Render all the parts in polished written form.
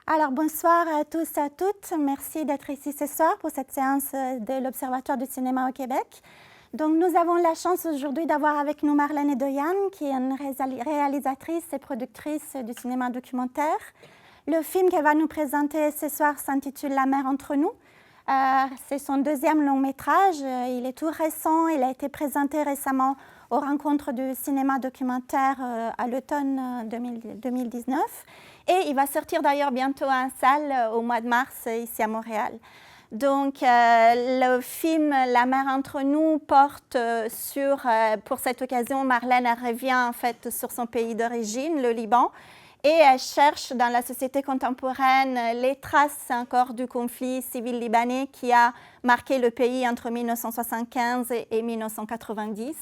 Alors, bonsoir à tous et à toutes. Merci d'être ici ce soir pour cette séance de l'Observatoire du cinéma au Québec. Donc, nous avons la chance aujourd'hui d'avoir avec nous Marlène Edoyan, qui est une réalisatrice et productrice du cinéma documentaire. Le film qu'elle va nous présenter ce soir s'intitule La mer entre nous. C'est son deuxième long métrage. Il est tout récent. Il a été présenté récemment aux rencontres du cinéma documentaire à l'automne 2019. Et il va sortir d'ailleurs bientôt en salle au mois de mars ici à Montréal. Donc, le film La mer entre nous porte pour cette occasion, Marlène revient en fait sur son pays d'origine, le Liban, et elle cherche dans la société contemporaine les traces encore du conflit civil libanais qui a marqué le pays entre 1975 et 1990.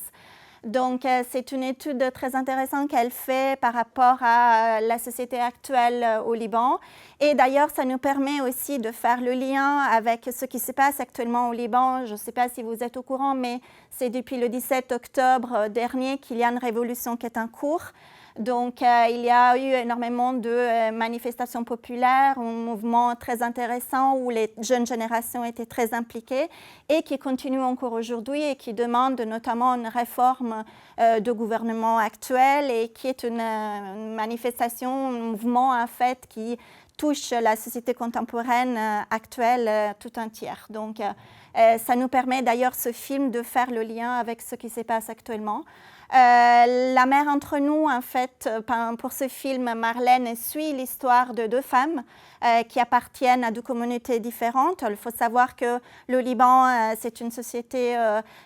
Donc, c'est une étude très intéressante qu'elle fait par rapport à la société actuelle au Liban. Et d'ailleurs, ça nous permet aussi de faire le lien avec ce qui se passe actuellement au Liban. Je ne sais pas si vous êtes au courant, mais c'est depuis le 17 octobre dernier qu'il y a une révolution qui est en cours. Donc, il y a eu énormément de manifestations populaires, un mouvement très intéressant où les jeunes générations étaient très impliquées et qui continue encore aujourd'hui et qui demande notamment une réforme du gouvernement actuel et qui est une manifestation, un mouvement en fait qui touche la société contemporaine actuelle tout entière. Donc, ça nous permet d'ailleurs, ce film, de faire le lien avec ce qui se passe actuellement. La mer entre nous, en fait, pour ce film, Marlène suit l'histoire de deux femmes qui appartiennent à deux communautés différentes. Il faut savoir que le Liban, c'est une société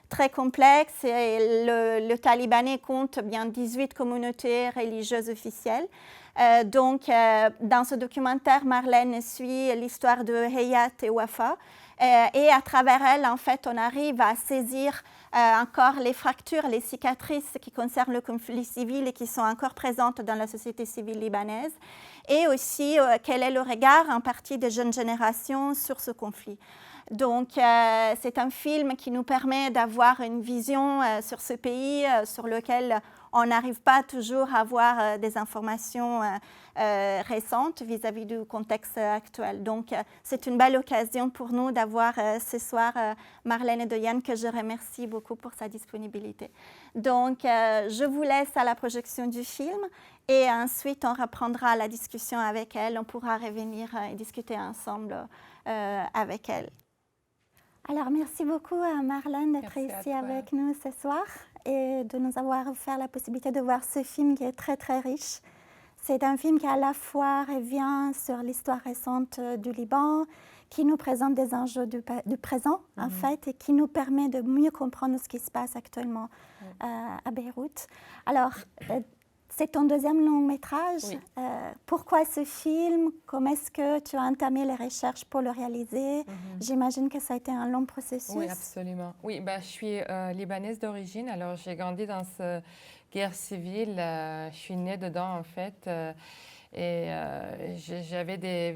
très complexe et le Talibanais compte bien 18 communautés religieuses officielles. Donc, dans ce documentaire, Marlène suit l'histoire de Hayat et Wafa. Et à travers elle, en fait, on arrive à saisir encore les fractures, les cicatrices qui concernent le conflit civil et qui sont encore présentes dans la société civile libanaise. Et aussi, quel est le regard en partie des jeunes générations sur ce conflit. Donc, c'est un film qui nous permet d'avoir une vision sur ce pays sur lequel on n'arrive pas toujours à avoir des informations récentes vis-à-vis du contexte actuel. Donc, c'est une belle occasion pour nous d'avoir ce soir Marlène Edoyan, que je remercie beaucoup pour sa disponibilité. Donc, je vous laisse à la projection du film et ensuite on reprendra la discussion avec elle. On pourra revenir et discuter ensemble avec elle. Alors, merci beaucoup à Marlène d'être ici avec nous ce soir et de nous avoir offert la possibilité de voir ce film qui est très, très riche. C'est un film qui à la fois revient sur l'histoire récente du Liban, qui nous présente des enjeux du présent, en fait, et qui nous permet de mieux comprendre ce qui se passe actuellement à Beyrouth. Alors, c'est ton deuxième long métrage. Oui. Pourquoi ce film? Comment est-ce que tu as entamé les recherches pour le réaliser? J'imagine que ça a été un long processus. Oui, absolument. Oui, je suis libanaise d'origine. Alors, j'ai grandi dans cette guerre civile. Je suis née dedans, en fait. Et j'avais des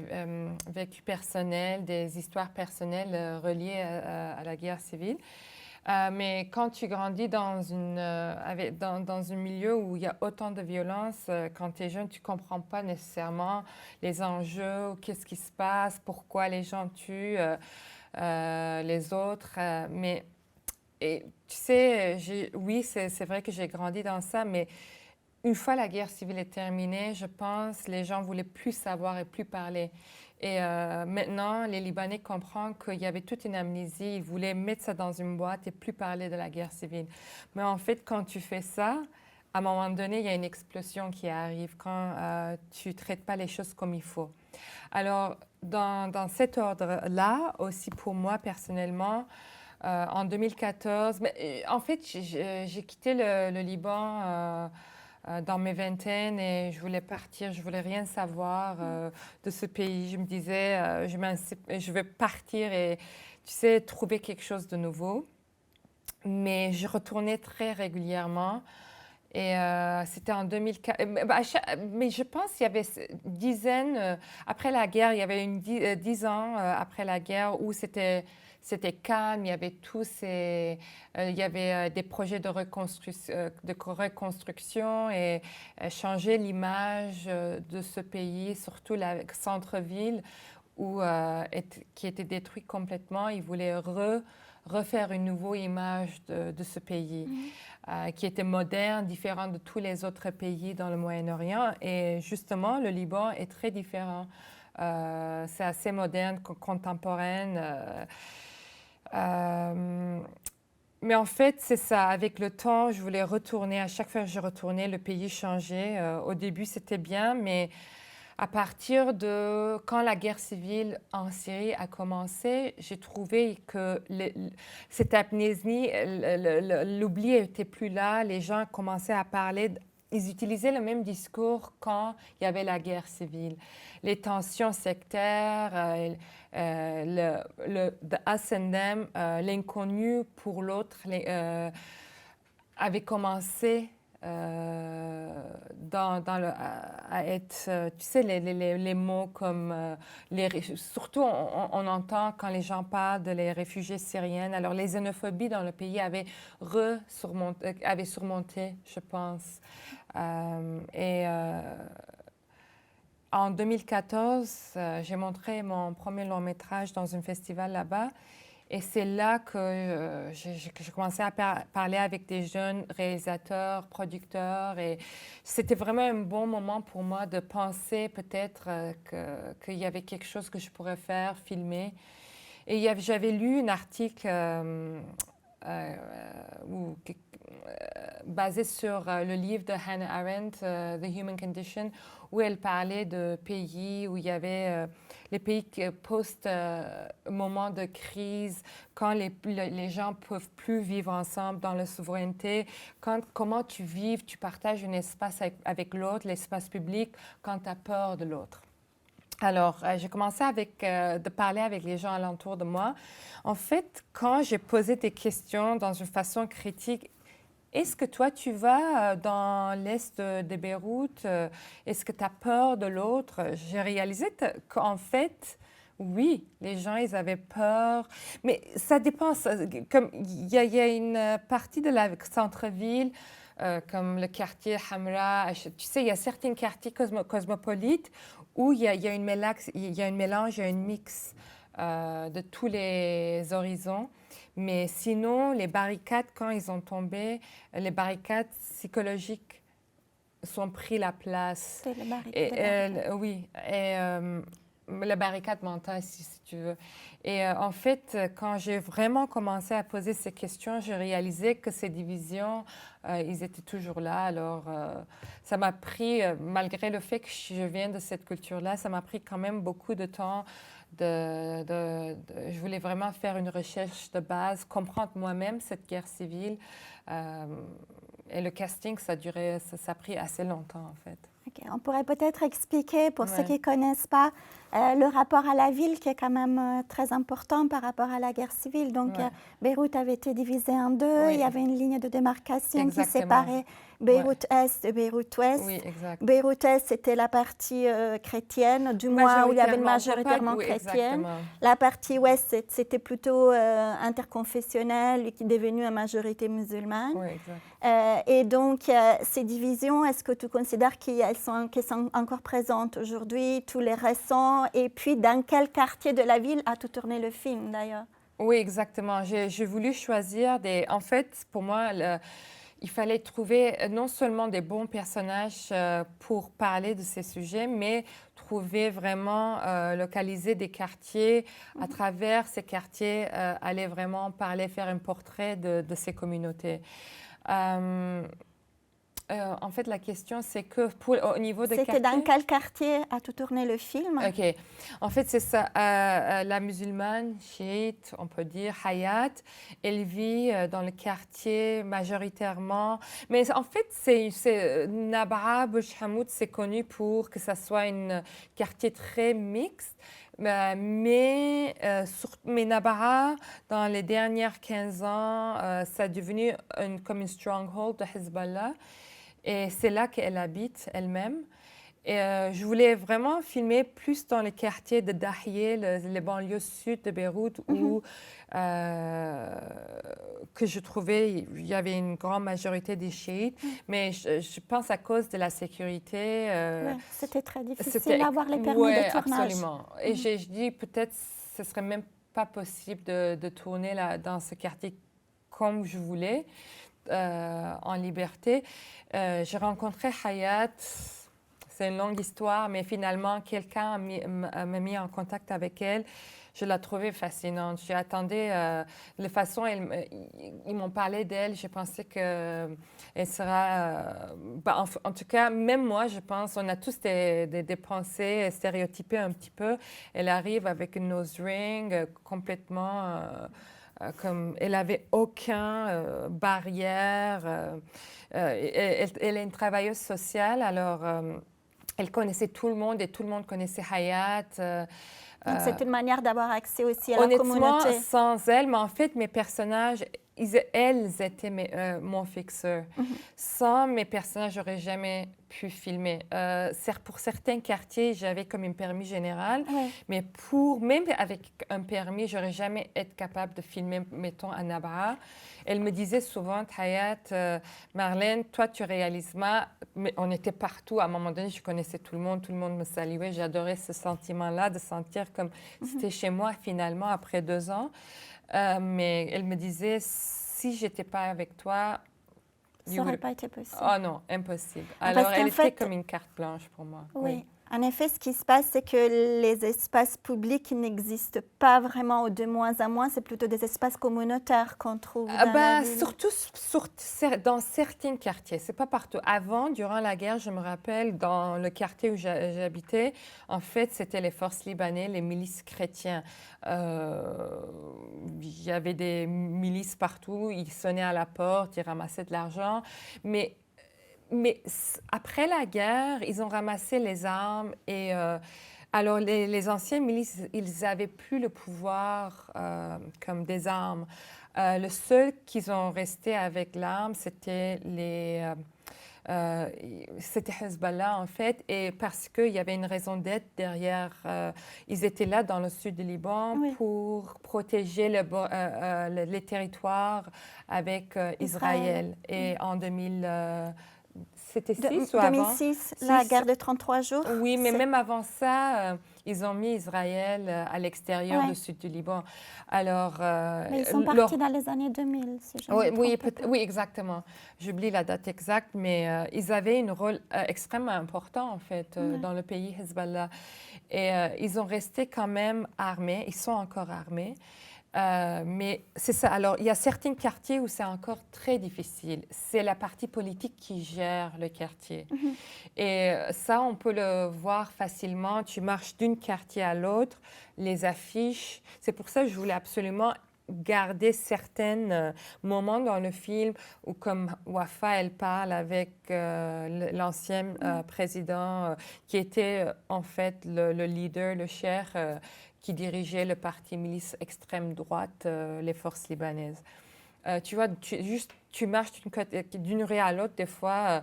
vécus personnels, des histoires personnelles reliées à la guerre civile. Mais quand tu grandis dans un milieu où il y a autant de violence, quand tu es jeune, tu ne comprends pas nécessairement les enjeux, qu'est-ce qui se passe, pourquoi les gens tuent les autres. Et tu sais, oui, c'est vrai que j'ai grandi dans ça, mais une fois la guerre civile est terminée, je pense que les gens voulaient plus savoir et plus parler. Et maintenant, les Libanais comprennent qu'il y avait toute une amnésie. Ils voulaient mettre ça dans une boîte et plus parler de la guerre civile. Mais en fait, quand tu fais ça, à un moment donné, il y a une explosion qui arrive quand tu ne traites pas les choses comme il faut. Alors, dans cet ordre-là, aussi pour moi personnellement, en 2014, en fait, j'ai quitté le Liban dans mes vingtaines et je voulais partir, je voulais rien savoir de ce pays. Je me disais, je veux partir et, tu sais, trouver quelque chose de nouveau. Mais je retournais très régulièrement Et c'était en 2004. Mais je pense qu'il y avait dizaines, après la guerre, il y avait 10 ans après la guerre où c'était calme, il y avait il y avait des projets de reconstruction et changer l'image de ce pays, surtout la centre-ville qui était détruit complètement. Ils voulaient refaire une nouvelle image de ce pays qui était moderne, différent de tous les autres pays dans le Moyen-Orient. Et justement, le Liban est très différent. C'est assez moderne, contemporaine. Mais en fait, c'est ça. Avec le temps, je voulais retourner. À chaque fois que je retournais, le pays changeait. Au début, c'était bien, mais à partir de quand la guerre civile en Syrie a commencé, j'ai trouvé que cette amnésie, l'oubli n'était plus là. Les gens commençaient à parler. Ils utilisaient le même discours quand il y avait la guerre civile. Les tensions sectaires, the us and them, l'inconnu pour l'autre, avait commencé à être, tu sais, les mots comme, surtout on entend quand les gens parlent de les réfugiés syriennes, alors les xénophobies dans le pays avaient surmonté, je pense. En 2014, j'ai montré mon premier long métrage dans un festival là-bas. Et c'est là que j'ai commencé à parler avec des jeunes réalisateurs, producteurs. Et c'était vraiment un bon moment pour moi de penser peut-être qu'il y avait quelque chose que je pourrais faire, filmer. Et j'avais lu un article basé sur le livre de Hannah Arendt, The Human Condition, où elle parlait de pays où il y avait les pays post-moment de crise, quand les gens ne peuvent plus vivre ensemble dans la souveraineté, comment tu vis, tu partages un espace avec l'autre, l'espace public, quand tu as peur de l'autre. Alors, j'ai commencé de parler avec les gens alentour de moi. En fait, quand j'ai posé des questions dans une façon critique, est-ce que toi, tu vas dans l'est de Beyrouth? Est-ce que tu as peur de l'autre? J'ai réalisé qu'en fait, oui, les gens, ils avaient peur. Mais ça dépend. Comme il y a une partie de la centre-ville, comme le quartier Hamra. Tu sais, il y a certains quartiers cosmopolites où il y a un mélange, il y a un mix de tous les horizons. Mais sinon, les barricades, quand ils ont tombé, les barricades psychologiques sont pris la place. C'est les barricades. Oui, et la barricade mentale, si tu veux. Et en fait, quand j'ai vraiment commencé à poser ces questions, j'ai réalisé que ces divisions, ils étaient toujours là. Alors, ça m'a pris, malgré le fait que je viens de cette culture-là, ça m'a pris quand même beaucoup de temps. Je voulais vraiment faire une recherche de base, comprendre moi-même cette guerre civile. Et le casting, ça a pris assez longtemps, en fait. Okay. On pourrait peut-être expliquer, pour ceux qui ne connaissent pas, le rapport à la ville qui est quand même très important par rapport à la guerre civile. Donc, Beyrouth avait été divisée en deux. Oui. Il y avait une ligne de démarcation qui séparait Beyrouth-Est et Beyrouth-Ouest. Oui, exact. Beyrouth-Est, c'était la partie chrétienne, du moins où il y avait une majoritairement chrétienne. La partie Ouest, c'était plutôt interconfessionnel, qui est devenue une majorité musulmane. Oui, exact. Et donc, ces divisions, est-ce que tu considères qu'elles sont encore présentes aujourd'hui, tous les récents? Et puis, dans quel quartier de la ville as-tu tourné le film, d'ailleurs? Oui, exactement. J'ai voulu choisir En fait, pour moi, il fallait trouver non seulement des bons personnages pour parler de ces sujets, mais trouver vraiment, localiser des quartiers. À travers ces quartiers, aller vraiment parler, faire un portrait de ces communautés. En fait, la question, c'est que au niveau des quartiers... C'était dans quel quartier as-tu tourné le film? OK. En fait, c'est ça. La musulmane, chiite, on peut dire, Hayat, elle vit dans le quartier majoritairement. Mais en fait, Nabra, Bouch Hamoud, c'est connu pour que ça soit un quartier très mixte. Mais Nabra, dans les dernières 15 ans, ça a devenu comme une stronghold de Hezbollah. Et c'est là qu'elle habite elle-même. Et je voulais vraiment filmer plus dans les quartiers de Dahieh, les banlieues sud de Beyrouth, où que je trouvais il y avait une grande majorité des chiites. Mais je pense à cause de la sécurité. Ouais, c'était très difficile d'avoir les permis de tournage. Absolument. Et je dis peut-être ce serait même pas possible de tourner dans ce quartier comme je voulais, en liberté. J'ai rencontré Hayat. C'est une longue histoire, mais finalement, quelqu'un m'a mis en contact avec elle. Je la trouvais fascinante. J'attendais la façon ils m'ont parlé d'elle. J'ai pensé qu'elle sera... en tout cas, même moi, je pense, on a tous des pensées stéréotypées un petit peu. Elle arrive avec une nose ring complètement... comme elle n'avait aucune barrière. Elle est une travailleuse sociale, alors... elle connaissait tout le monde et tout le monde connaissait Hayat. Donc, c'est une manière d'avoir accès aussi à la communauté. Honnêtement, sans elle, mais en fait, mes personnages, elles étaient mon fixeur. Sans mes personnages, j'aurais jamais pu filmer. Pour certains quartiers, j'avais comme un permis général, mais même avec un permis, j'aurais jamais été capable de filmer, mettons, à Nabha. Elle me disait souvent, Hayat, Marlène, toi, tu réalises mal. Mais on était partout. À un moment donné, je connaissais tout le monde me saluait. J'adorais ce sentiment-là de sentir comme c'était chez moi finalement après 2 ans. Mais elle me disait, si j'étais pas avec toi, ça n'aurait pas été possible. Oh non, impossible. Alors, elle était comme une carte blanche pour moi. Oui. En effet, ce qui se passe, c'est que les espaces publics n'existent pas vraiment, ou de moins en moins. C'est plutôt des espaces communautaires qu'on trouve dans la ville. Surtout dans certains quartiers. C'est pas partout. Avant, durant la guerre, je me rappelle, dans le quartier où j'habitais, en fait, c'était les forces libanaises, les milices chrétiennes. Il y avait des milices partout. Ils sonnaient à la porte, ils ramassaient de l'argent. Mais après la guerre, ils ont ramassé les armes et alors les anciens milices, ils n'avaient plus le pouvoir comme des armes. Le seul qu'ils ont resté avec l'arme, c'était c'était Hezbollah en fait, et parce qu'il y avait une raison d'être derrière. Ils étaient là dans le sud du Liban pour protéger les territoires avec Israël. Et en 2000... C'était 6 ou avant? 2006, la guerre de 33 jours. Oui, mais même avant ça, ils ont mis Israël à l'extérieur du sud du Liban. Alors, mais ils sont partis dans les années 2000, si je me trompe pas. Oui, exactement. J'oublie la date exacte, mais ils avaient un rôle extrêmement important, en fait, dans le pays Hezbollah. Et ils ont resté quand même armés. Ils sont encore armés. Mais c'est ça. Alors, il y a certains quartiers où c'est encore très difficile. C'est la partie politique qui gère le quartier. Et ça, on peut le voir facilement. Tu marches d'un quartier à l'autre, les affiches. C'est pour ça que je voulais absolument garder certains moments dans le film où, comme Wafa, elle parle avec l'ancien président qui était en fait le leader, le chef qui dirigeait le parti milice extrême droite, les forces libanaises. Tu vois, tu marches d'une rue à l'autre, des fois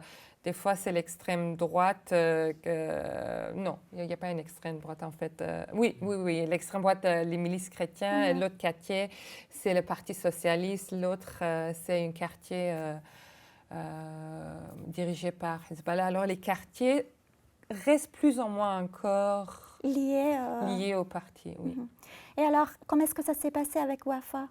c'est l'extrême droite. Non, il n'y a pas une extrême droite en fait. Oui, l'extrême droite, les milices chrétiennes. L'autre quartier, c'est le Parti socialiste. L'autre, c'est un quartier dirigé par Hezbollah. Alors les quartiers restent plus ou moins encore liés au parti, oui. Et alors, comment est-ce que ça s'est passé avec Wafa?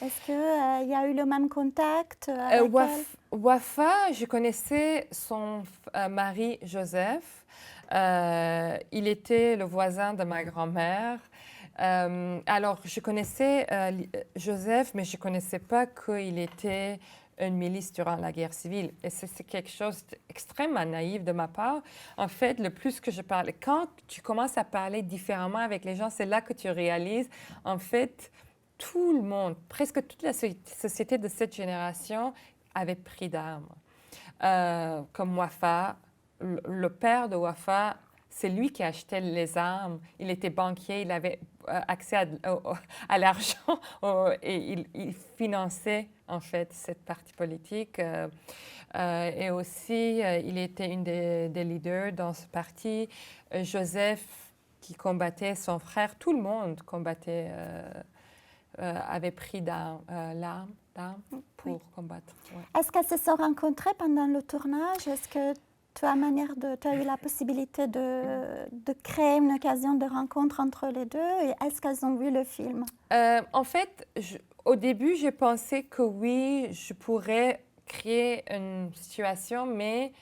Est-ce qu'il y a eu le même contact avec elle? Wafa, je connaissais son mari Joseph. Il était le voisin de ma grand-mère. Alors, je connaissais Joseph, mais je ne connaissais pas qu'il était une milice durant la guerre civile. Et c'est quelque chose d'extrêmement naïf de ma part. En fait, le plus que je parle, quand tu commences à parler différemment avec les gens, c'est là que tu réalises, en fait, tout le monde, presque toute la société de cette génération avait pris d'armes. Comme Wafa, le père de Wafa c'est lui qui achetait les armes. Il était banquier, il avait accès à l'argent et il finançait en fait cette partie politique. Et aussi, il était une des leaders dans ce parti. Joseph, qui combattait son frère, tout le monde combattait, avait pris l'arme pour combattre. Ouais. Est-ce qu'elles se sont rencontrées pendant le tournage? Est-ce que tu as eu la possibilité de créer une occasion de rencontre entre les deux? Et est-ce qu'elles ont vu le film? En fait, au début, j'ai pensé que oui, je pourrais créer une situation, mais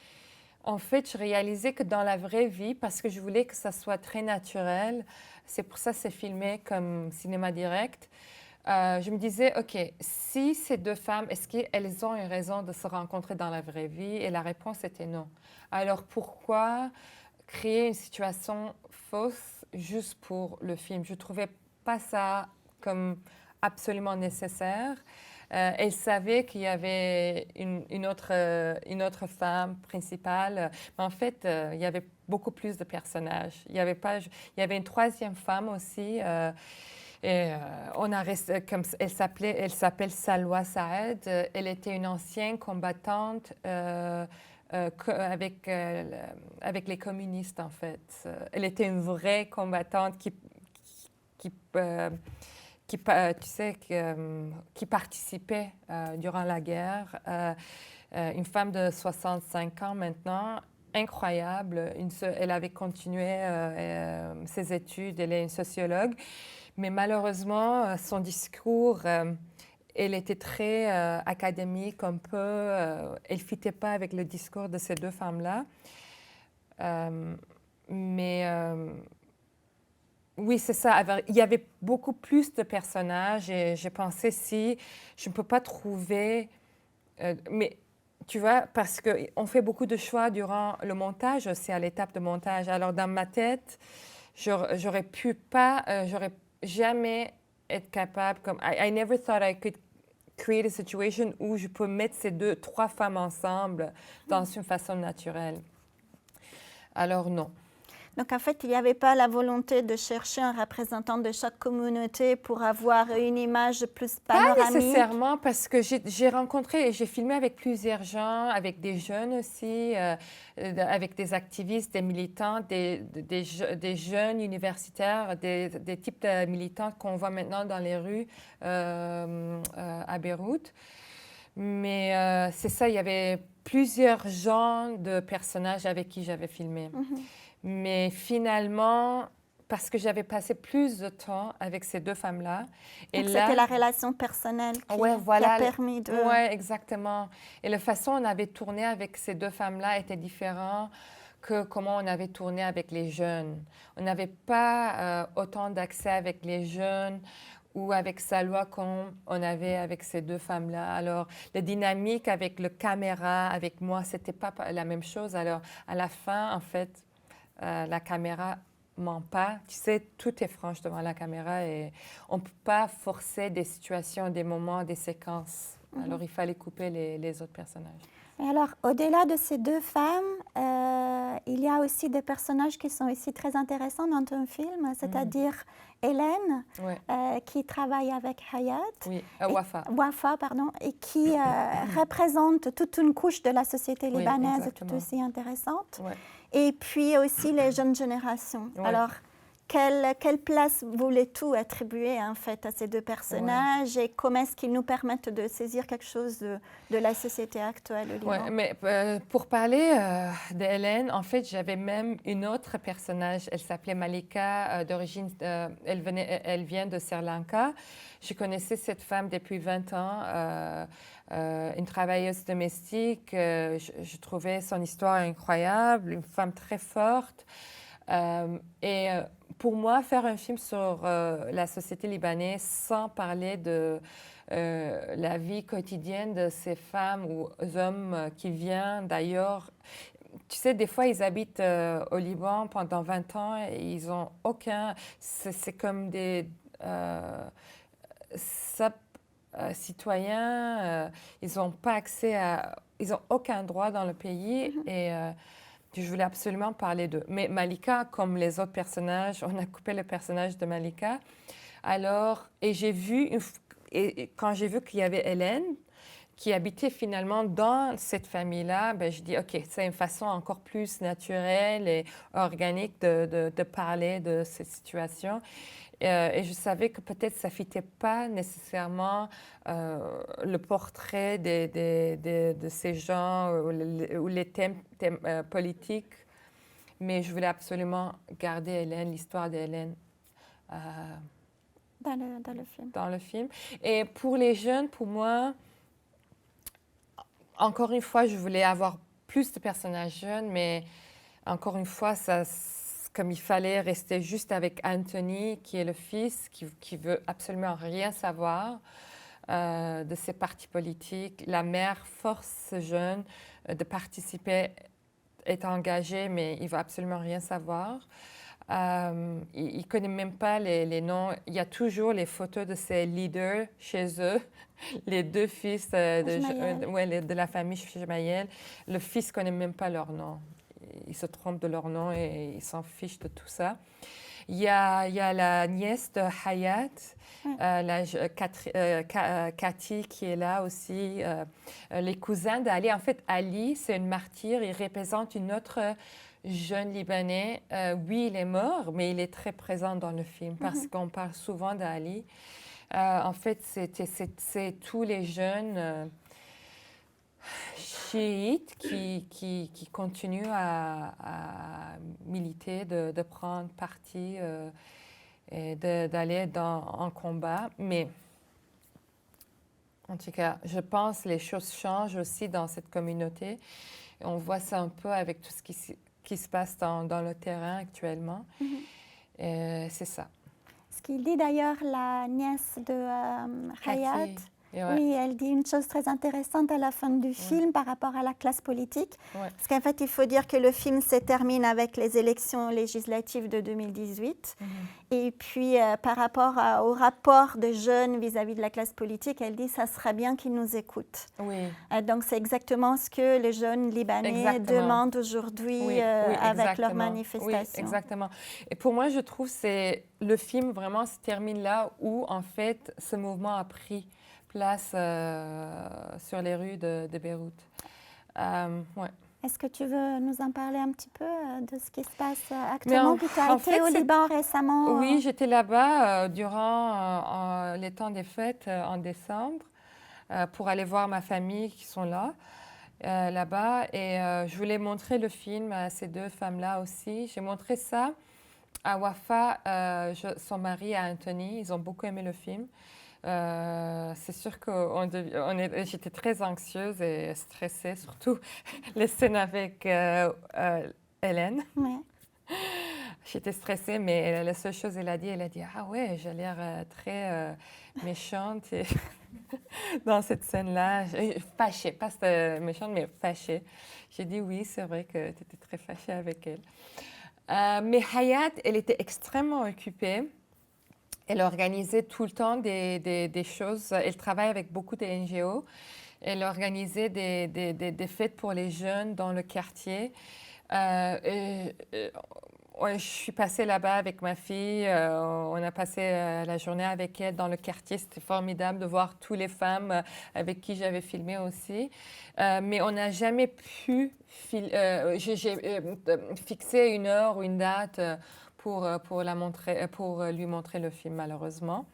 en fait, je réalisais que dans la vraie vie, parce que je voulais que ça soit très naturel, c'est pour ça que c'est filmé comme cinéma direct, je me disais, OK, si ces deux femmes, est-ce qu'elles ont une raison de se rencontrer dans la vraie vie? Et la réponse était non. Alors pourquoi créer une situation fausse juste pour le film? Je ne trouvais pas ça comme absolument nécessaire. Elle savait qu'il y avait une autre femme principale, mais en fait, il y avait beaucoup plus de personnages. Il y avait une troisième femme aussi. Et on a resté, comme elle s'appelle Salwa Saed. Elle était une ancienne combattante avec les communistes, en fait. Elle était une vraie combattante qui qui participait durant la guerre. Une femme de 65 ans maintenant, incroyable. Elle avait continué ses études, elle est une sociologue. Mais malheureusement, son discours, elle était très académique, un peu. Elle ne fitait pas avec le discours de ces deux femmes-là. Oui, c'est ça. Il y avait beaucoup plus de personnages et j'ai pensé si je ne peux pas trouver... mais tu vois, parce qu'on fait beaucoup de choix durant le montage, c'est à l'étape de montage. Alors dans ma tête, j'aurais jamais être capable, comme I never thought I could create a situation où je peux mettre ces trois femmes ensemble dans une façon naturelle. Alors non. Donc en fait, il n'y avait pas la volonté de chercher un représentant de chaque communauté pour avoir une image plus panoramique? Pas nécessairement, parce que j'ai rencontré et j'ai filmé avec plusieurs gens, avec des jeunes aussi, avec des activistes, des militants, des jeunes universitaires, des types de militants qu'on voit maintenant dans les rues à Beyrouth. Mais c'est ça, il y avait plusieurs genres de personnages avec qui j'avais filmé. Mm-hmm. Mais finalement, parce que j'avais passé plus de temps avec ces deux femmes-là. Donc c'était la relation personnelle qui a permis de... Oui, exactement. Et la façon dont on avait tourné avec ces deux femmes-là était différente que comment on avait tourné avec les jeunes. On n'avait pas autant d'accès avec les jeunes ou avec Salwa comme on avait avec ces deux femmes-là. Alors, la dynamique avec le caméra, avec moi, c'était pas la même chose. Alors, à la fin, en fait, la caméra ment pas. Tu sais, tout est franche devant la caméra et on ne peut pas forcer des situations, des moments, des séquences. Mm-hmm. Alors, il fallait couper les autres personnages. Et alors, au-delà de ces deux femmes, il y a aussi des personnages qui sont aussi très intéressants dans ton film, c'est-à-dire Hélène, qui travaille avec Hayat. Oui, Wafa. Wafa, pardon, et qui représente toute une couche de la société libanaise, oui, tout aussi intéressante. Ouais. Et puis aussi les jeunes générations. Ouais. Alors, quelle place voulais-tu attribuer en fait à ces deux personnages et comment est-ce qu'ils nous permettent de saisir quelque chose de la société actuelle au Liban? Oui, mais pour parler d'Hélène, en fait, j'avais même une autre personnage. Elle s'appelait Malika, d'origine, elle vient de Sri Lanka. Je connaissais cette femme depuis 20 ans. Une travailleuse domestique. Je trouvais son histoire incroyable, une femme très forte. Pour moi, faire un film sur la société libanaise sans parler de la vie quotidienne de ces femmes ou hommes qui viennent d'ailleurs. Tu sais, des fois, ils habitent au Liban pendant 20 ans et ils n'ont aucun... C'est comme des... citoyens, ils n'ont pas accès à... Ils n'ont aucun droit dans le pays. Mm-hmm. Et Je voulais absolument parler d'eux. Mais Malika, comme les autres personnages, on a coupé le personnage de Malika. Alors, et quand j'ai vu qu'il y avait Hélène, qui habitait finalement dans cette famille-là, ben, je dis, OK, c'est une façon encore plus naturelle et organique de parler de cette situation. Et je savais que peut-être ça ne fitait pas nécessairement le portrait de ces gens ou les thèmes politiques, mais je voulais absolument garder Hélène, l'histoire d'Hélène. Dans le film. Dans le film. Et pour les jeunes, pour moi, encore une fois, je voulais avoir plus de personnages jeunes, mais encore une fois, comme il fallait rester juste avec Anthony, qui est le fils, qui veut absolument rien savoir de ses partis politiques. La mère force ce jeune de participer, est engagé, mais il veut absolument rien savoir. Il ne connaît même pas les noms. Il y a toujours les photos de ses leaders chez eux, les deux fils de la famille Gemayel. Le fils ne connaît même pas leur nom. Il se trompe de leur nom et il s'en fiche de tout ça. Il y a la nièce de Hayat, Cathy, qui est là aussi. Les cousins d'Ali. En fait, Ali, c'est une martyre. Il représente une autre jeune Libanais. Oui, il est mort, mais il est très présent dans le film parce qu'on parle souvent d'Ali. En fait, c'est tous les jeunes chiites qui continuent à militer, de prendre parti et d'aller en combat. Mais en tout cas, je pense que les choses changent aussi dans cette communauté. Et on voit ça un peu avec tout ce qui se passe dans le terrain actuellement. C'est ça. Ce qu'il dit d'ailleurs, la nièce de Hayat, oui, elle dit une chose très intéressante à la fin du film par rapport à la classe politique. Parce qu'en fait, il faut dire que le film se termine avec les élections législatives de 2018. Et puis, par rapport au rapport de jeunes vis-à-vis de la classe politique, elle dit « ça serait bien qu'ils nous écoutent ». Donc, c'est exactement ce que les jeunes Libanais demandent aujourd'hui avec leurs manifestations. Oui, exactement. Et pour moi, je trouve que le film vraiment se termine là où, en fait, ce mouvement a pris place sur les rues de Beyrouth. Est-ce que tu veux nous en parler un petit peu de ce qui se passe actuellement? Tu as été au Liban récemment. Oui, j'étais là-bas durant les temps des fêtes en décembre pour aller voir ma famille qui sont là-bas. Et je voulais montrer le film à ces deux femmes-là aussi. J'ai montré ça à Wafa, son mari, à Anthony. Ils ont beaucoup aimé le film. C'est sûr que j'étais très anxieuse et stressée, surtout les scènes avec Hélène. J'étais stressée, mais la seule chose elle a dit, ah ouais, j'ai l'air très méchante dans cette scène-là. Fâchée, pas méchante, mais fâchée. J'ai dit oui, c'est vrai que tu étais très fâchée avec elle. Mais Hayat, elle était extrêmement occupée. Elle organisait tout le temps des choses. Elle travaille avec beaucoup de NGO. Elle organisait des fêtes pour les jeunes dans le quartier. Je suis passée là-bas avec ma fille. On a passé la journée avec elle dans le quartier. C'était formidable de voir toutes les femmes avec qui j'avais filmé aussi. Mais on n'a jamais pu fixer une heure ou une date pour lui montrer le film, malheureusement.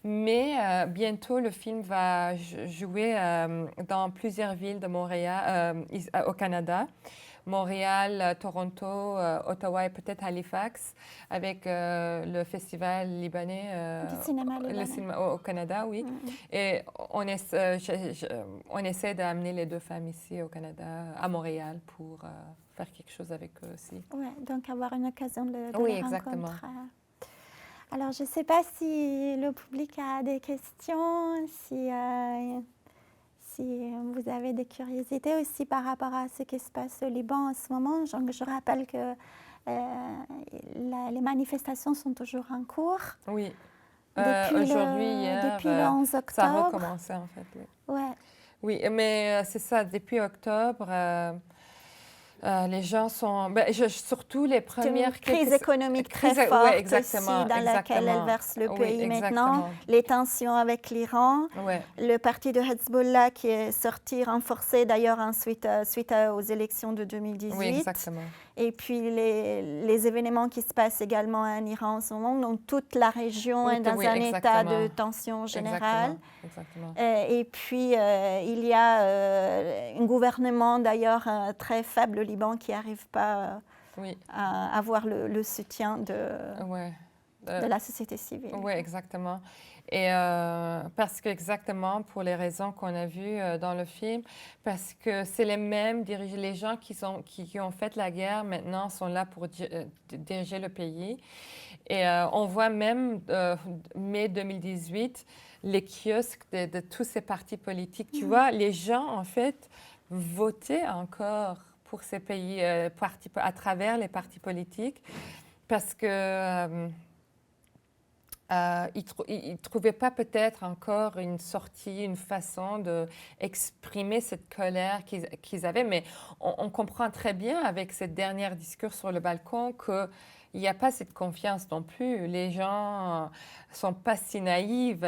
Mais bientôt, le film va jouer dans plusieurs villes de Montréal, au Canada. Montréal, Toronto, Ottawa et peut-être Halifax, avec le festival libanais, du cinéma libanais. Le cinéma au Canada, oui. Et on essaie d'amener les deux femmes ici au Canada, à Montréal, pour faire quelque chose avec eux aussi. Oui, donc avoir une occasion de les exactement. rencontre. Alors, je ne sais pas si le public a des questions, si vous avez des curiosités aussi par rapport à ce qui se passe au Liban en ce moment. Je rappelle que les manifestations sont toujours en cours. Oui. Aujourd'hui, depuis le 11 octobre. Ça a recommencé, en fait. Oui, mais c'est ça, depuis octobre. Les gens sont... surtout les C'est une premières... crise économique très forte ouais, aussi, dans laquelle elle verse le pays maintenant. Les tensions avec l'Iran, le parti de Hezbollah qui est sorti renforcé d'ailleurs suite aux élections de 2018. Oui, exactement. Et puis les événements qui se passent également en Iran en ce moment. Donc toute la région est dans un état de tension générale. Exactement. Et puis il y a un gouvernement d'ailleurs très faible au Liban qui n'arrive pas à avoir le soutien de la société civile. Oui, exactement. Et parce que exactement pour les raisons qu'on a vues dans le film, parce que c'est les mêmes les gens qui ont fait la guerre maintenant sont là pour diriger le pays. Et on voit même mai 2018 les kiosques de tous ces partis politiques. Tu vois, les gens en fait votaient encore pour ces pays à travers les partis politiques parce que ils ne trouvaient pas peut-être encore une sortie, une façon d'exprimer cette colère qu'ils avaient. Mais on comprend très bien avec cette dernière discours sur le balcon qu'il n'y a pas cette confiance non plus. Les gens ne sont pas si naïfs.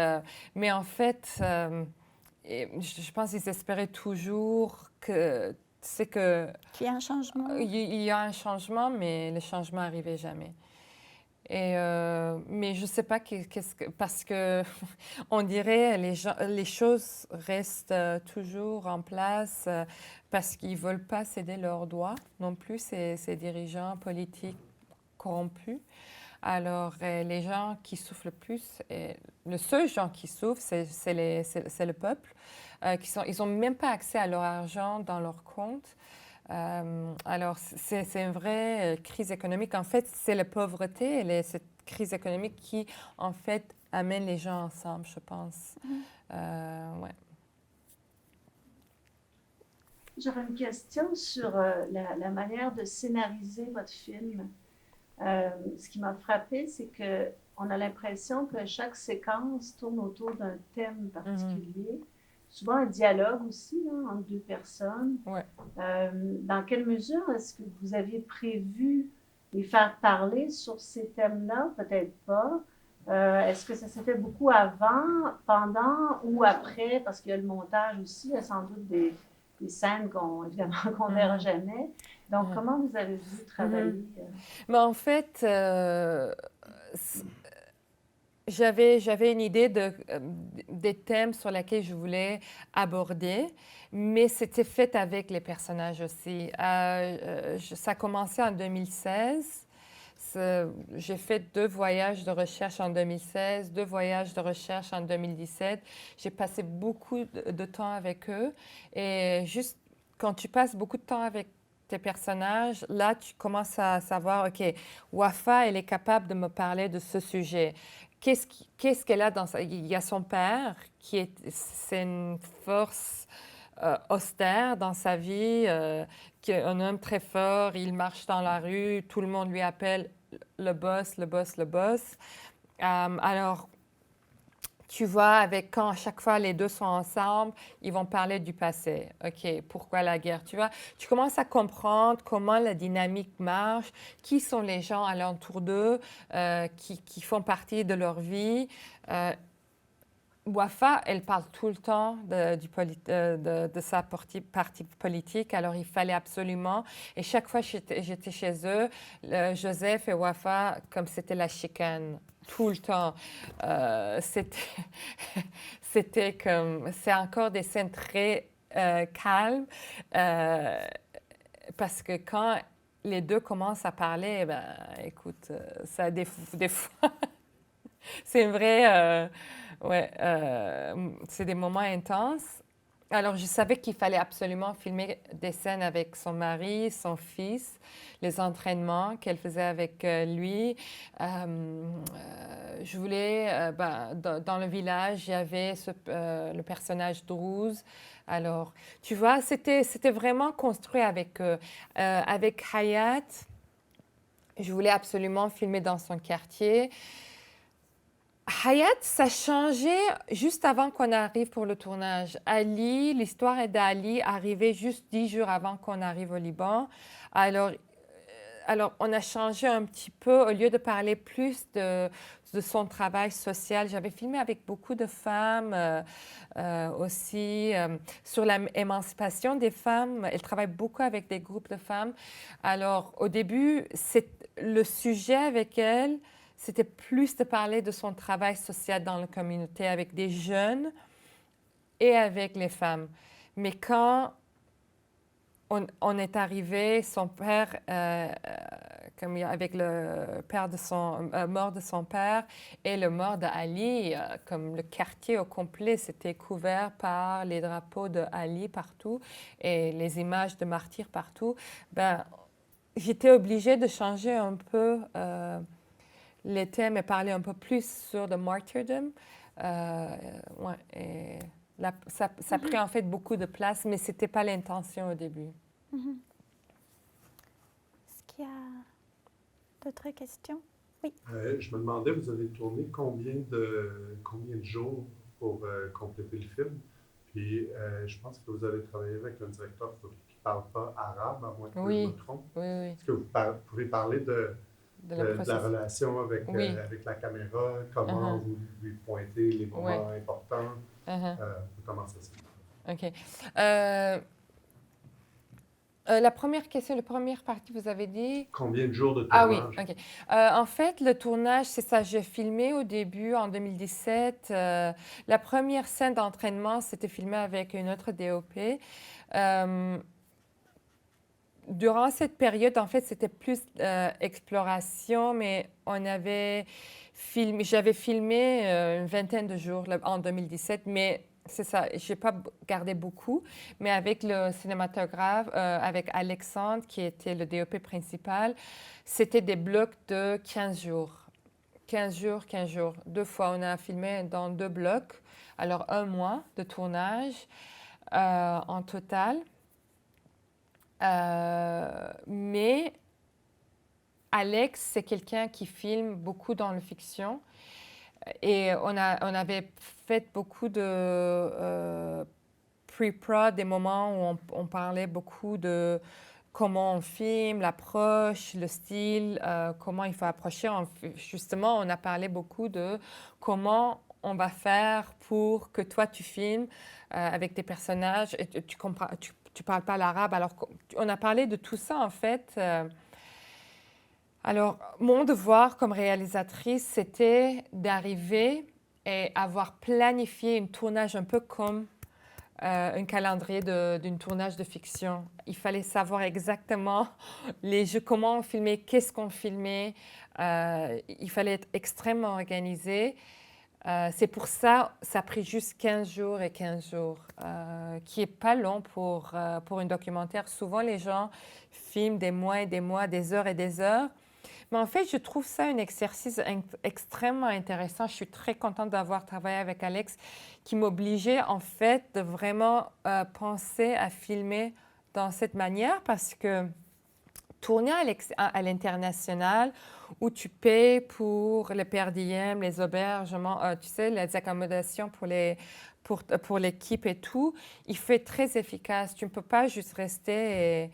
Mais en fait, je pense qu'ils espéraient toujours qu'il y a un changement. Il y a un changement, mais le changement n'arrivait jamais. Mais je ne sais pas parce que on dirait les choses restent toujours en place parce qu'ils ne veulent pas céder leurs droits non plus, ces dirigeants politiques corrompus. Alors, les gens qui souffrent le plus, le seul gens qui souffrent, c'est le peuple. Ils n'ont même pas accès à leur argent dans leur compte. Alors, c'est une vraie crise économique. En fait, c'est la pauvreté et cette crise économique qui, en fait, amène les gens ensemble, je pense. Ouais. J'aurais une question sur la manière de scénariser votre film. Ce qui m'a frappé, c'est qu'on a l'impression que chaque séquence tourne autour d'un thème particulier. Souvent un dialogue aussi entre deux personnes. Ouais. Dans quelle mesure est-ce que vous aviez prévu les faire parler sur ces thèmes-là? Peut-être pas. Est-ce que ça s'est fait beaucoup avant, pendant ou après? Parce qu'il y a le montage aussi, il y a sans doute des scènes qu'on ne verra jamais. Donc, comment vous avez vu travailler? Mais en fait, j'avais une idée des thèmes sur lesquels je voulais aborder, mais c'était fait avec les personnages aussi. Ça a commencé en 2016. J'ai fait 2 voyages de recherche en 2016, 2 voyages de recherche en 2017. J'ai passé beaucoup de temps avec eux. Et juste quand tu passes beaucoup de temps avec tes personnages, là, tu commences à savoir, OK, Wafa, elle est capable de me parler de ce sujet. Qu'est-ce qu'elle a dans ça? Il y a son père, c'est une force austère dans sa vie, qui est un homme très fort, il marche dans la rue, tout le monde lui appelle le boss, le boss, le boss. Alors, tu vois, quand à chaque fois les deux sont ensemble, ils vont parler du passé. OK, pourquoi la guerre? Tu vois, tu commences à comprendre comment la dynamique marche, qui sont les gens alentour d'eux, qui font partie de leur vie. Wafa, elle parle tout le temps de sa partie politique, alors il fallait absolument. Et chaque fois que j'étais chez eux, Joseph et Wafa, comme c'était la chicane, tout le temps. C'était comme. C'est encore des scènes très calmes, parce que quand les deux commencent à parler, ben, écoute, ça des fois. C'est vrai. Ouais, c'est des moments intenses. Alors, je savais qu'il fallait absolument filmer des scènes avec son mari, son fils, les entraînements qu'elle faisait avec lui. Je voulais, dans le village, il y avait le personnage Druze. Alors, tu vois, c'était vraiment construit avec eux. Avec Hayat, je voulais absolument filmer dans son quartier. Hayat, ça changeait juste avant qu'on arrive pour le tournage. Ali, l'histoire est d'Ali arrivé juste 10 jours avant qu'on arrive au Liban. Alors, on a changé un petit peu, au lieu de parler plus de son travail social. J'avais filmé avec beaucoup de femmes aussi sur l'émancipation des femmes. Elle travaille beaucoup avec des groupes de femmes. Alors, au début, le sujet avec elle, c'était plus de parler de son travail social dans la communauté avec des jeunes et avec les femmes. Mais quand on est arrivé, son père, avec le père de mort de son père et le mort d'Ali, comme le quartier au complet, c'était couvert par les drapeaux d'Ali partout et les images de martyrs partout. Ben, j'étais obligée de changer un peu les thèmes et parler un peu plus sur le martyrdom. Ouais, et ça a pris en fait beaucoup de place, mais ce n'était pas l'intention au début. Est-ce qu'il y a d'autres questions? Oui. Je me demandais, vous avez tourné combien de jours pour compléter le film? Puis je pense que vous avez travaillé avec un directeur qui ne parle pas arabe, à moins que je me trompe. Oui. Est-ce que vous pouvez parler de la relation avec la caméra, comment vous lui pointez les moments importants, comment ça se fait? OK. La première question, la première partie, vous avez dit? Combien de jours de tournage? Ah oui, OK. En fait, le tournage, c'est ça, j'ai filmé au début, en 2017. La première scène d'entraînement, c'était filmé avec une autre DOP. Durant cette période, en fait, c'était plus exploration, mais j'avais filmé une vingtaine de jours en 2017, mais c'est ça, je n'ai pas gardé beaucoup, mais avec le cinématographe, avec Alexandre, qui était le DOP principal, c'était des blocs de 15 jours. 15 jours, 15 jours. 2 fois, on a filmé dans 2 blocs, alors 1 mois de tournage en total. Mais Alex, c'est quelqu'un qui filme beaucoup dans la fiction. Et on avait fait beaucoup de pre-prod, des moments où on parlait beaucoup de comment on filme, l'approche, le style, comment il faut approcher. Justement, on a parlé beaucoup de comment on va faire pour que toi, tu filmes avec tes personnages et tu parles pas l'arabe. Alors, on a parlé de tout ça, en fait. Alors, mon devoir comme réalisatrice, c'était d'arriver et avoir planifié un tournage un peu comme un calendrier d'un tournage de fiction. Il fallait savoir exactement les jeux, comment on filmait, qu'est-ce qu'on filmait. Il fallait être extrêmement organisé. C'est pour ça ça a pris juste 15 jours et 15 jours, qui n'est pas long pour un documentaire. Souvent, les gens filment des mois et des mois, des heures et des heures. Mais en fait, je trouve ça un exercice extrêmement intéressant. Je suis très contente d'avoir travaillé avec Alex, qui m'obligeait en fait de vraiment penser à filmer dans cette manière, parce que tourner à l'international, où tu payes pour le per diem, les hébergements, tu sais, les accommodations pour l'équipe et tout, il fait très efficace. Tu ne peux pas juste rester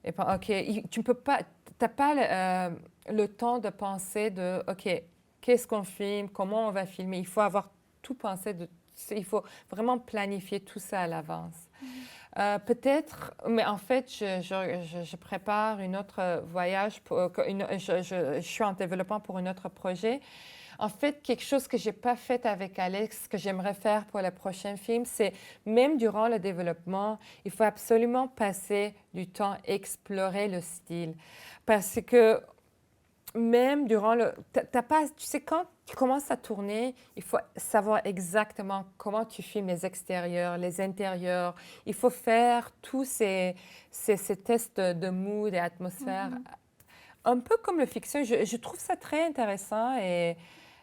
OK, tu ne peux pas, t'as pas le temps de penser de, OK, qu'est-ce qu'on filme, comment on va filmer. Il faut avoir tout pensé, il faut vraiment planifier tout ça à l'avance. Peut-être, mais en fait, je prépare un autre voyage, je suis en développement pour un autre projet. En fait, quelque chose que je n'ai pas fait avec Alex, que j'aimerais faire pour le prochain film, c'est même durant le développement, il faut absolument passer du temps à explorer le style. Parce que même durant tu sais, quand tu commences à tourner, il faut savoir exactement comment tu filmes les extérieurs, les intérieurs. Il faut faire tous ces tests de mood et atmosphère. Un peu comme le fiction, je trouve ça très intéressant et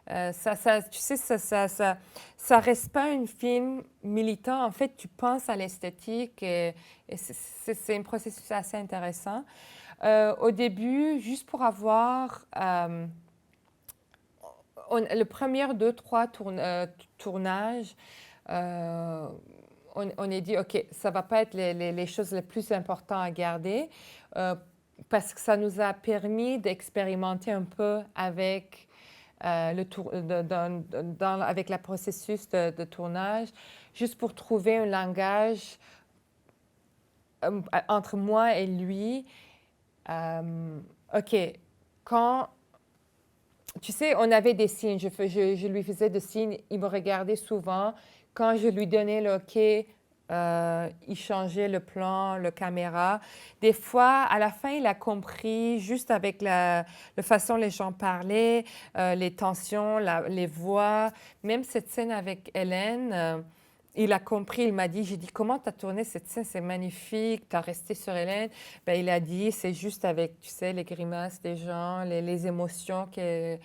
tu sais, ça reste pas un film militant. En fait, tu penses à l'esthétique et c'est un processus assez intéressant. Au début, juste pour avoir... le premier 2-3 tournages, on a dit, OK, ça ne va pas être les choses les plus importantes à garder parce que ça nous a permis d'expérimenter un peu avec, avec le processus de tournage, juste pour trouver un langage entre moi et lui. OK, quand... Tu sais, on avait des signes. Je lui faisais des signes. Il me regardait souvent. Quand je lui donnais le OK, il changeait le plan, la caméra. Des fois, à la fin, il a compris juste avec la façon dont les gens parlaient, les tensions, les voix. Même cette scène avec Hélène, il a compris. Il m'a dit, j'ai dit, comment tu as tourné cette scène? C'est magnifique. Tu as resté sur Hélène. Ben, il a dit, c'est juste avec, tu sais, les grimaces des gens, les émotions que...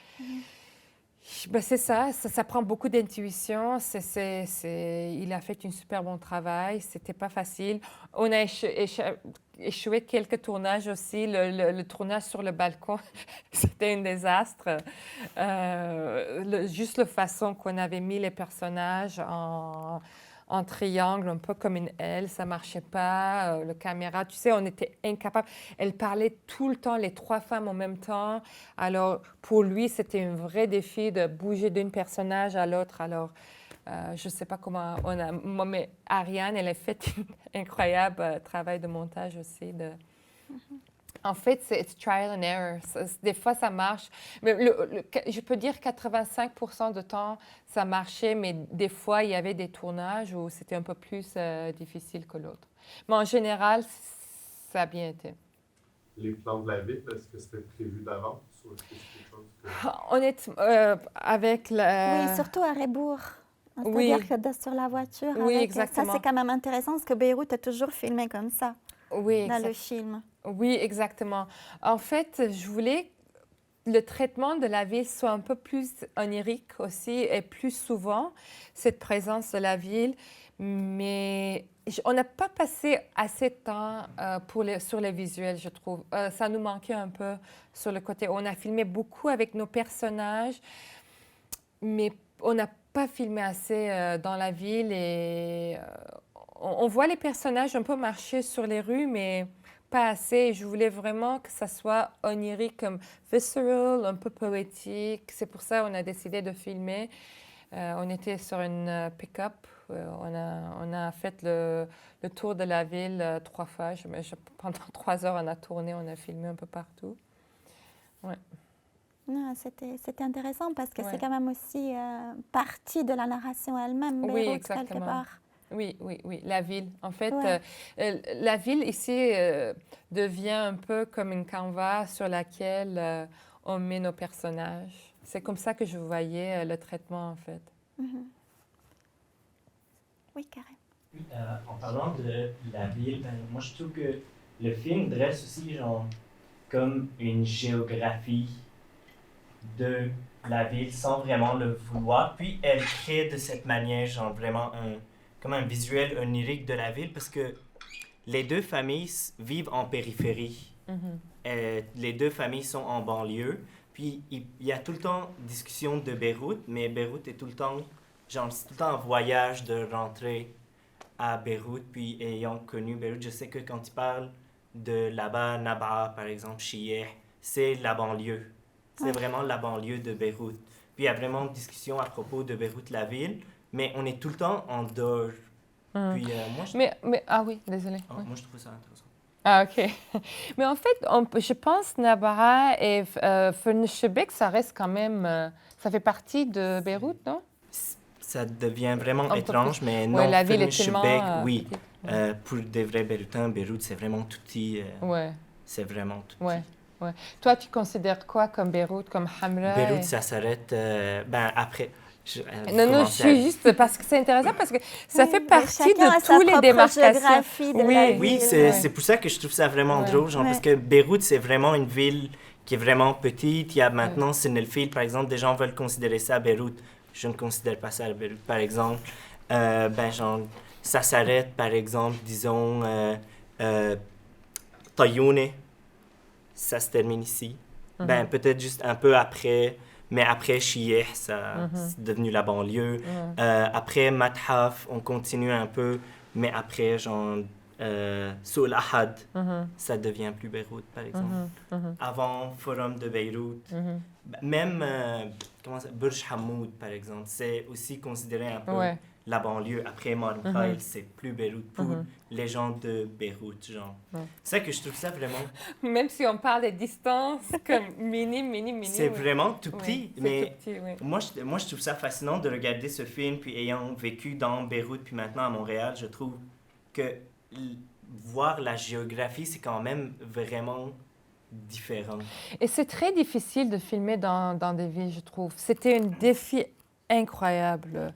Ben, c'est ça prend beaucoup d'intuition. Il a fait un super bon travail. C'était pas facile. On a échoué quelques tournages aussi. Le tournage sur le balcon, c'était un désastre. Juste la façon qu'on avait mis les personnages en triangle, un peu comme une L, ça marchait pas. La caméra, tu sais, on était incapables. Elle parlait tout le temps, les 3 femmes en même temps. Alors, pour lui, c'était un vrai défi de bouger d'un personnage à l'autre. Alors, je ne sais pas comment on a... Mais Ariane, elle a fait un incroyable travail de montage aussi. En fait, c'est trial and error. Des fois, ça marche. Mais je peux dire 85% du temps, ça marchait, mais des fois, il y avait des tournages où c'était un peu plus difficile que l'autre. Mais en général, ça a bien été. Les plans de la ville, est-ce que c'était prévu d'avance ou est-ce que c'est quelque chose que... Honnêtement, avec la... Oui, surtout à Rebours. Oui. C'est-à-dire que sur la voiture. Oui, avec... exactement. Ça, c'est quand même intéressant parce que Beyrouth est toujours filmé comme ça Oui, dans le film. Oui, exactement. En fait, je voulais que le traitement de la ville soit un peu plus onirique aussi et plus souvent, cette présence de la ville. Mais on n'a pas passé assez de temps sur les visuels, je trouve. Ça nous manquait un peu sur le côté. On a filmé beaucoup avec nos personnages, mais on n'a pas filmé assez dans la ville. Et on voit les personnages un peu marcher sur les rues, mais pas assez. Je voulais vraiment que ça soit onirique, comme visceral, un peu poétique. C'est pour ça qu'on a décidé de filmer. On était sur une pick-up. On a fait le tour de la ville 3 fois. Pendant 3 heures, on a tourné, on a filmé un peu partout. Ouais. Non, c'était intéressant parce que c'est quand même aussi partie de la narration elle-même, Oui, Beyrouth, exactement. quelque part. Oui, la ville. En fait, la ville ici devient un peu comme une canvas sur laquelle on met nos personnages. C'est comme ça que je voyais le traitement, en fait. Mm-hmm. Oui, Karen. Oui, en parlant de la ville, moi je trouve que le film dresse aussi genre, comme une géographie de la ville sans vraiment le vouloir. Puis elle crée de cette manière genre vraiment comme un visuel onirique de la ville parce que les 2 familles vivent en périphérie. Mm-hmm. Les 2 familles sont en banlieue. Puis il y a tout le temps discussion de Beyrouth, mais Beyrouth est tout le temps, genre c'est tout le temps un voyage de rentrer à Beyrouth. Puis ayant connu Beyrouth, je sais que quand il parle de là-bas, Nabaa par exemple, Chiyeh, c'est la banlieue. C'est vraiment la banlieue de Beyrouth. Puis il y a vraiment une discussion à propos de Beyrouth, la ville, mais on est tout le temps en dehors. Puis moi, ah oui, désolée. Moi, je trouve ça intéressant. Ah, OK. Mais en fait, je pense Nabaa et Fenchebek, ça reste quand même... ça fait partie de Beyrouth, non? Ça devient vraiment étrange, mais non, la ville est tellement... oui. Pour des vrais Beyrouthins, Beyrouth, c'est vraiment tout petit. C'est vraiment tout petit. Ouais. Toi, tu considères quoi comme Beyrouth, comme Hamra? Beyrouth, ça s'arrête après... Non, je suis juste parce que c'est intéressant parce que ça fait partie de tous les démarcations. Oui, c'est pour ça que je trouve ça vraiment drôle, genre, parce que Beyrouth, c'est vraiment une ville qui est vraiment petite. Il y a maintenant Sinelfil, par exemple, des gens veulent considérer ça à Beyrouth. Je ne considère pas ça à Beyrouth, par exemple. Genre, ça s'arrête, par exemple, disons, Tayoune, ça se termine ici. Peut-être juste un peu après. Mais après, Chieh, c'est devenu la banlieue. Après, Mathaf, on continue un peu. Mais après, genre, Soul Ahad, ça devient plus Beyrouth, par exemple. Avant, Forum de Beyrouth. Même, Burj Hamoud, par exemple, c'est aussi considéré un peu la banlieue. Après, Marmkhaïl, c'est plus Beyrouth pour les gens de Beyrouth, genre. C'est ça que je trouve ça vraiment... Même si on parle des distances comme mini. C'est vraiment tout petit, mais tout petit, moi, je trouve ça fascinant de regarder ce film, puis ayant vécu dans Beyrouth, puis maintenant à Montréal, je trouve que voir la géographie, c'est quand même vraiment différent. Et c'est très difficile de filmer dans des villes, je trouve. C'était un défi incroyable.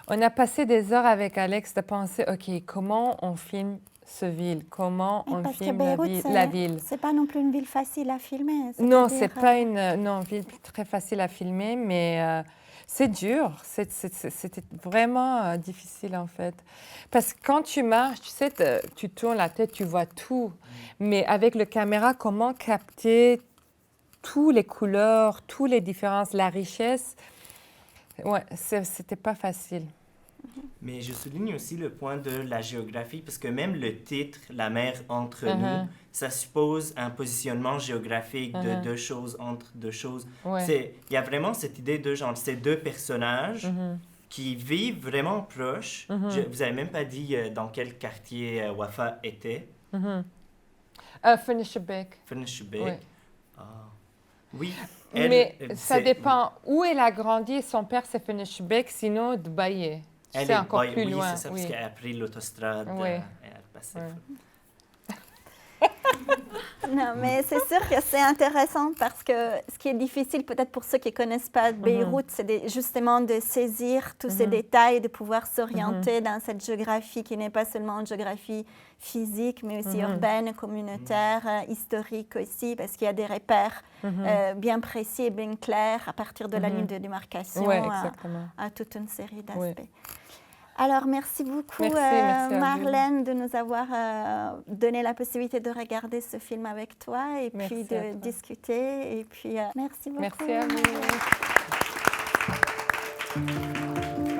On a passé des heures avec Alex de penser, OK, comment on filme ce ville? Comment on filme la ville? C'est pas non plus une ville facile à filmer. Non, c'est pas une ville très facile à filmer, mais c'est dur. C'était vraiment difficile, en fait. Parce que quand tu marches, tu sais, tu tournes la tête, tu vois tout. Mais avec le caméra, comment capter toutes les couleurs, toutes les différences, la richesse? Ouais, c'était pas facile. Mais je souligne aussi le point de la géographie, parce que même le titre, La mer entre nous, ça suppose un positionnement géographique de deux choses, entre deux choses. Il y a vraiment cette idée de genre, ces deux personnages qui vivent vraiment proches. Vous n'avez même pas dit dans quel quartier Wafa était. Fenechebek. Fenechebek. Oui. Mais ça dépend où elle a grandi. Son père, c'est Fenechebek, sinon Dubaï. C'est encore plus loin. C'est ça, parce qu'elle a pris l'autostrade. Elle a passé. Non, mais c'est sûr que c'est intéressant parce que ce qui est difficile peut-être pour ceux qui ne connaissent pas Beyrouth, c'est justement de saisir tous ces détails, de pouvoir s'orienter dans cette géographie qui n'est pas seulement une géographie physique, mais aussi urbaine, communautaire, historique aussi, parce qu'il y a des repères bien précis et bien clairs à partir de la ligne de démarcation à toute une série d'aspects. Alors, merci beaucoup, merci Marlène, de nous avoir donné la possibilité de regarder ce film avec toi et puis de discuter. Et puis, merci beaucoup. Merci à vous.